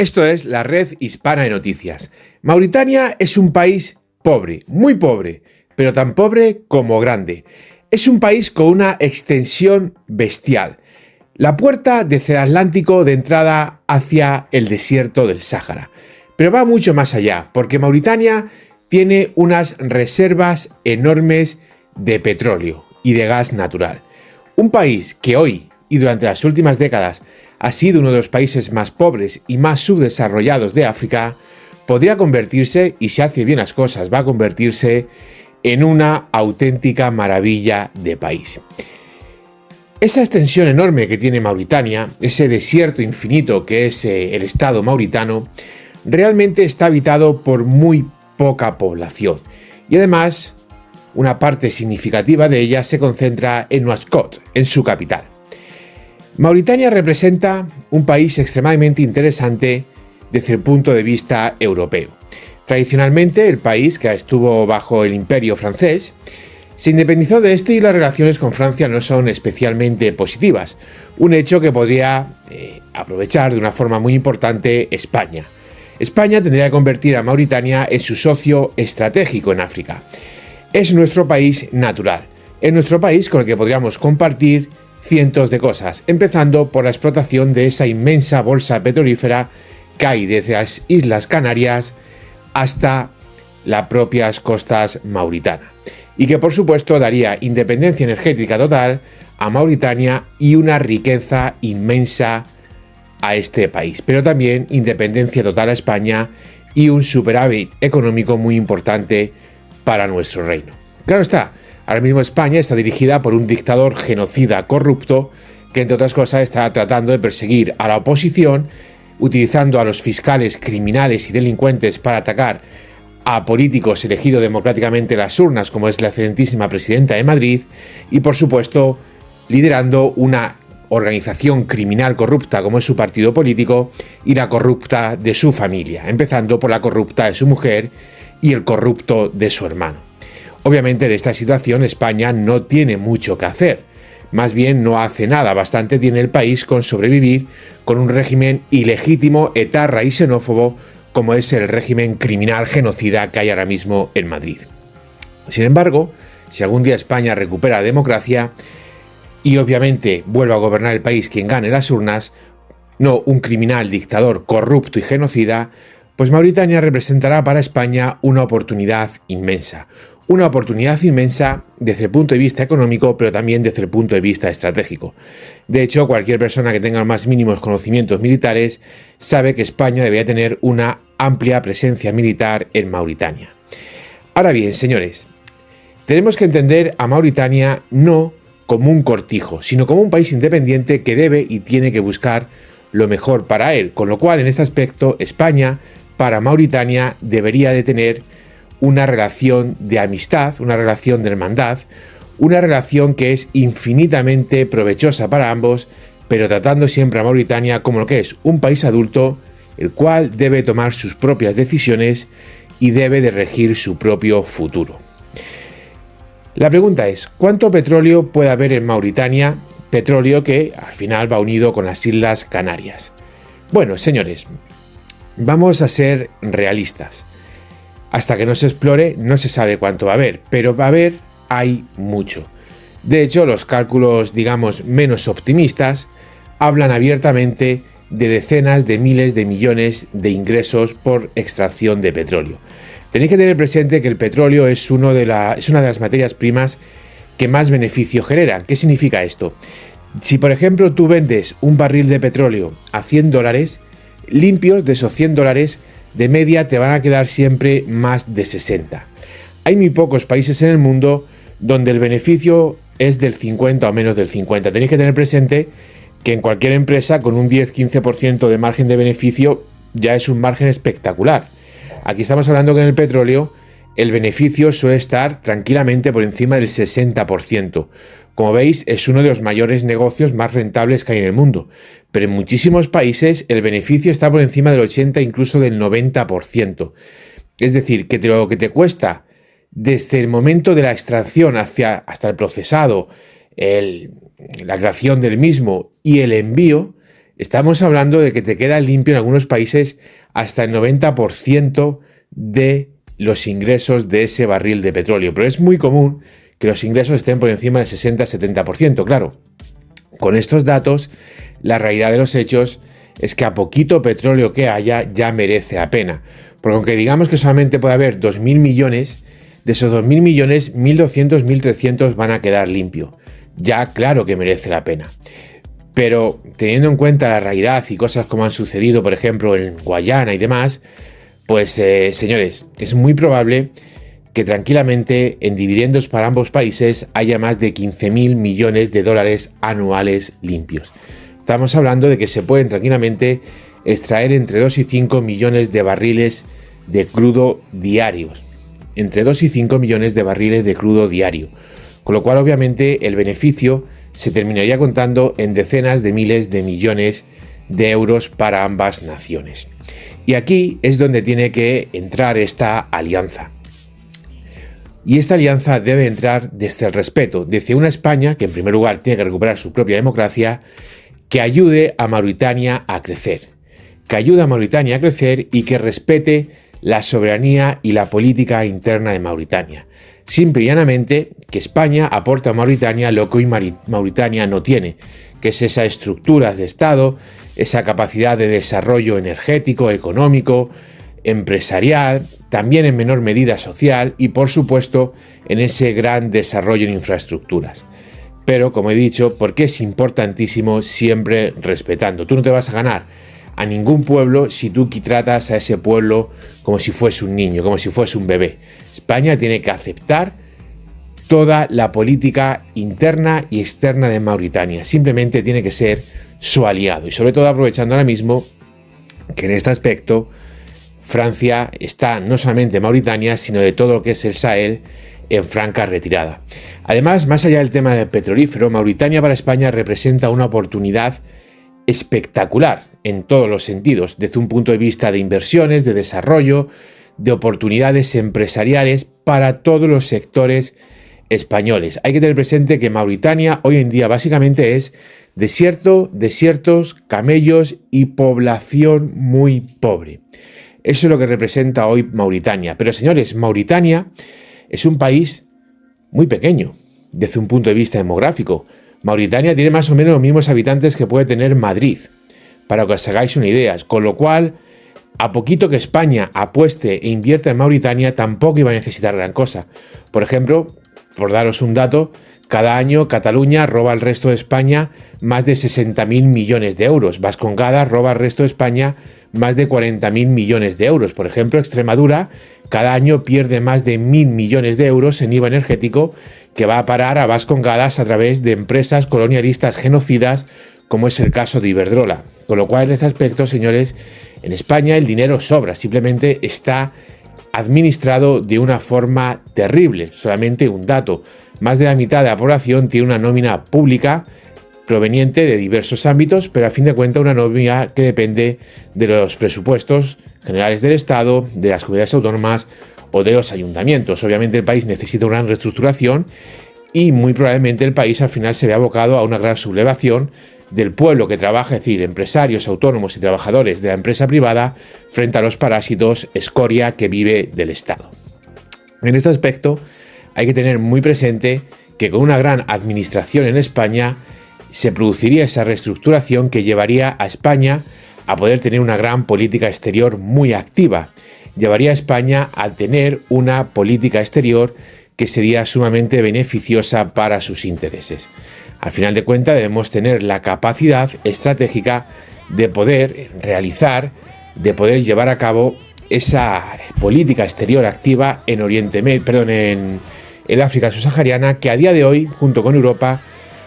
Esto es la Red Hispana de Noticias. Mauritania es un país pobre, muy pobre, pero tan pobre como grande. Es un país con una extensión bestial. La puerta del Atlántico de entrada hacia el desierto del Sáhara. Pero va mucho más allá, porque Mauritania tiene unas reservas enormes de petróleo y de gas natural. Un país que hoy y durante las últimas décadas ha sido uno de los países más pobres y más subdesarrollados de África, podría convertirse, y si hace bien las cosas, va a convertirse en una auténtica maravilla de país. Esa extensión enorme que tiene Mauritania, ese desierto infinito que es el estado mauritano, realmente está habitado por muy poca población. Y además, una parte significativa de ella se concentra en Nouakchott, en su capital. Mauritania representa un país extremadamente interesante desde el punto de vista europeo. Tradicionalmente, el país, que estuvo bajo el imperio francés, se independizó de este y las relaciones con Francia no son especialmente positivas, un hecho que podría aprovechar de una forma muy importante España. España tendría que convertir a Mauritania en su socio estratégico en África. Es nuestro país natural, es nuestro país con el que podríamos compartir cientos de cosas, empezando por la explotación de esa inmensa bolsa petrolífera que hay desde las Islas Canarias hasta las propias costas mauritanas, y que por supuesto daría independencia energética total a Mauritania y una riqueza inmensa a este país, pero también independencia total a España y un superávit económico muy importante para nuestro reino. Claro está, ahora mismo España está dirigida por un dictador genocida corrupto que, entre otras cosas, está tratando de perseguir a la oposición, utilizando a los fiscales criminales y delincuentes para atacar a políticos elegidos democráticamente en las urnas, como es la excelentísima presidenta de Madrid, y por supuesto liderando una organización criminal corrupta como es su partido político y la corrupta de su familia, empezando por la corrupta de su mujer y el corrupto de su hermano. Obviamente en esta situación España no tiene mucho que hacer, más bien no hace nada, bastante tiene el país con sobrevivir con un régimen ilegítimo, etarra y xenófobo como es el régimen criminal genocida que hay ahora mismo en Madrid. Sin embargo, si algún día España recupera la democracia y obviamente vuelve a gobernar el país quien gane las urnas, no un criminal dictador corrupto y genocida, pues Mauritania representará para España una oportunidad inmensa. Una oportunidad inmensa desde el punto de vista económico, pero también desde el punto de vista estratégico. De hecho, cualquier persona que tenga los más mínimos conocimientos militares sabe que España debería tener una amplia presencia militar en Mauritania. Ahora bien, señores, tenemos que entender a Mauritania no como un cortijo, sino como un país independiente que debe y tiene que buscar lo mejor para él, con lo cual en este aspecto España para Mauritania debería de tener una relación de amistad, una relación de hermandad, una relación que es infinitamente provechosa para ambos, pero tratando siempre a Mauritania como lo que es un país adulto, el cual debe tomar sus propias decisiones y debe de regir su propio futuro. La pregunta es, ¿cuánto petróleo puede haber en Mauritania? Petróleo que al final va unido con las Islas Canarias. Bueno, señores, vamos a ser realistas. Hasta que no se explore no se sabe cuánto va a haber, pero va a haber, hay mucho. De hecho, los cálculos, digamos, menos optimistas hablan abiertamente de decenas de miles de millones de ingresos por extracción de petróleo. Tenéis que tener presente que el petróleo es una de las materias primas que más beneficio genera. ¿Qué significa esto? Si, por ejemplo, tú vendes un barril de petróleo a $100, limpios de esos $100, de media te van a quedar siempre más de 60. Hay muy pocos países en el mundo donde el beneficio es del 50 o menos del 50. Tenéis que tener presente que en cualquier empresa con un 10-15% de margen de beneficio ya es un margen espectacular. Aquí estamos hablando que en el petróleo el beneficio suele estar tranquilamente por encima del 60%. Como veis, es uno de los mayores negocios más rentables que hay en el mundo, pero en muchísimos países el beneficio está por encima del 80, incluso del 90%. Es decir, que lo que te cuesta desde el momento de la extracción hasta el procesado, la creación del mismo y el envío, Estamos hablando de que te queda limpio en algunos países hasta el 90% de los ingresos de ese barril de petróleo, pero es muy común que los ingresos estén por encima del 60-70%. Claro, con estos datos, la realidad de los hechos es que a poquito petróleo que haya ya merece la pena, porque aunque digamos que solamente puede haber 2.000 millones, de esos 2.000 millones, 1.200, 1.300 van a quedar limpios. Ya claro que merece la pena. Pero teniendo en cuenta la realidad y cosas como han sucedido, por ejemplo, en Guayana y demás, pues señores, es muy probable que tranquilamente en dividendos para ambos países haya más de 15.000 millones de dólares anuales limpios. Estamos hablando de que se pueden tranquilamente extraer entre 2 y 5 millones de barriles de crudo diarios. Entre 2 y 5 millones de barriles de crudo diario. Con lo cual, obviamente, el beneficio se terminaría contando en decenas de miles de millones de euros para ambas naciones. Y aquí es donde tiene que entrar esta alianza. Y esta alianza debe entrar desde el respeto, desde una España que en primer lugar tiene que recuperar su propia democracia, que ayude a Mauritania a crecer. Que ayude a Mauritania a crecer y que respete la soberanía y la política interna de Mauritania. Simple y llanamente que España aporta a Mauritania lo que hoy Mauritania no tiene, que es esa estructura de Estado, esa capacidad de desarrollo energético, económico, empresarial, también en menor medida social y por supuesto en ese gran desarrollo en infraestructuras. Pero como he dicho, porque es importantísimo siempre respetando. Tú no te vas a ganar a ningún pueblo si tú tratas a ese pueblo como si fuese un niño, como si fuese un bebé. España tiene que aceptar toda la política interna y externa de Mauritania. Simplemente tiene que ser su aliado. Y sobre todo aprovechando ahora mismo que en este aspecto Francia está no solamente en Mauritania, sino de todo lo que es el Sahel en franca retirada. Además, más allá del tema del petrolífero, Mauritania para España representa una oportunidad espectacular en todos los sentidos, desde un punto de vista de inversiones, de desarrollo, de oportunidades empresariales para todos los sectores españoles. Hay que tener presente que Mauritania hoy en día básicamente es desierto, desiertos, camellos y población muy pobre. Eso es lo que representa hoy Mauritania. Pero señores, Mauritania es un país muy pequeño desde un punto de vista demográfico. Mauritania tiene más o menos los mismos habitantes que puede tener Madrid, para que os hagáis una idea. Con lo cual, a poquito que España apueste e invierta en Mauritania, tampoco iba a necesitar gran cosa. Por ejemplo, por daros un dato, cada año Cataluña roba al resto de España más de 60.000 millones de euros. Vascongada roba al resto de España más de 40.000 millones de euros. Por ejemplo, Extremadura cada año pierde más de 1.000 millones de euros en IVA energético que va a parar a Vascongadas a través de empresas colonialistas genocidas, como es el caso de Iberdrola. Con lo cual, en este aspecto, señores, en España el dinero sobra, simplemente está administrado de una forma terrible. Solamente un dato: más de la mitad de la población tiene una nómina pública proveniente de diversos ámbitos, pero a fin de cuentas una nómina que depende de los presupuestos generales del Estado, de las comunidades autónomas o de los ayuntamientos. Obviamente el país necesita una gran reestructuración y muy probablemente el país al final se vea abocado a una gran sublevación del pueblo que trabaja, es decir, empresarios, autónomos y trabajadores de la empresa privada frente a los parásitos escoria que vive del Estado. En este aspecto hay que tener muy presente que con una gran administración en España se produciría esa reestructuración que llevaría a España a poder tener una gran política exterior muy activa. Llevaría a España a tener una política exterior que sería sumamente beneficiosa para sus intereses. Al final de cuentas debemos tener la capacidad estratégica de poder realizar, de poder llevar a cabo esa política exterior activa en en el África subsahariana, que a día de hoy, junto con Europa,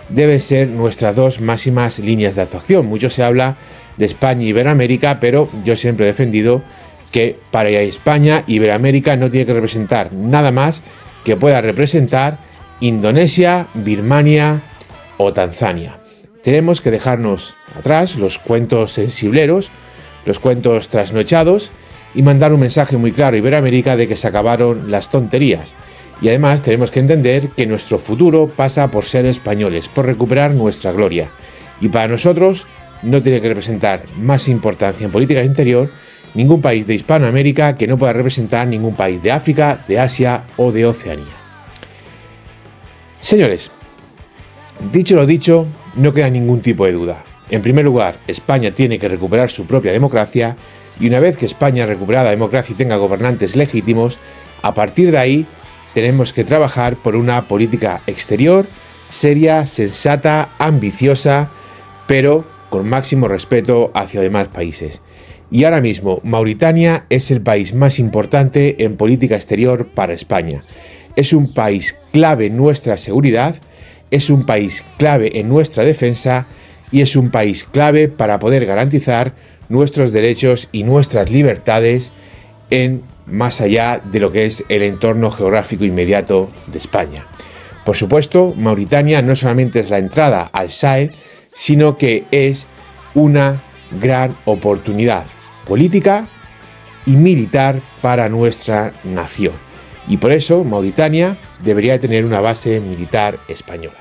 deben ser nuestras dos máximas líneas de actuación. Mucho se habla de España y Iberoamérica, pero yo siempre he defendido que para España, Iberoamérica no tiene que representar nada más que pueda representar Indonesia, Birmania o Tanzania. Tenemos que dejarnos atrás los cuentos sensibleros, los cuentos trasnochados y mandar un mensaje muy claro a Iberoamérica de que se acabaron las tonterías. Y además tenemos que entender que nuestro futuro pasa por ser españoles, por recuperar nuestra gloria. Y para nosotros no tiene que representar más importancia en política exterior ningún país de Hispanoamérica que no pueda representar ningún país de África, de Asia o de Oceanía. Señores, dicho lo dicho, no queda ningún tipo de duda. En primer lugar, España tiene que recuperar su propia democracia y una vez que España recupere la democracia y tenga gobernantes legítimos, a partir de ahí tenemos que trabajar por una política exterior seria, sensata, ambiciosa, pero con máximo respeto hacia demás países. Y ahora mismo Mauritania es el país más importante en política exterior para España. Es un país clave en nuestra seguridad, es un país clave en nuestra defensa y es un país clave para poder garantizar nuestros derechos y nuestras libertades en más allá de lo que es el entorno geográfico inmediato de España. Por supuesto, Mauritania no solamente es la entrada al Sahel, sino que es una gran oportunidad política y militar para nuestra nación. Y por eso Mauritania debería tener una base militar española.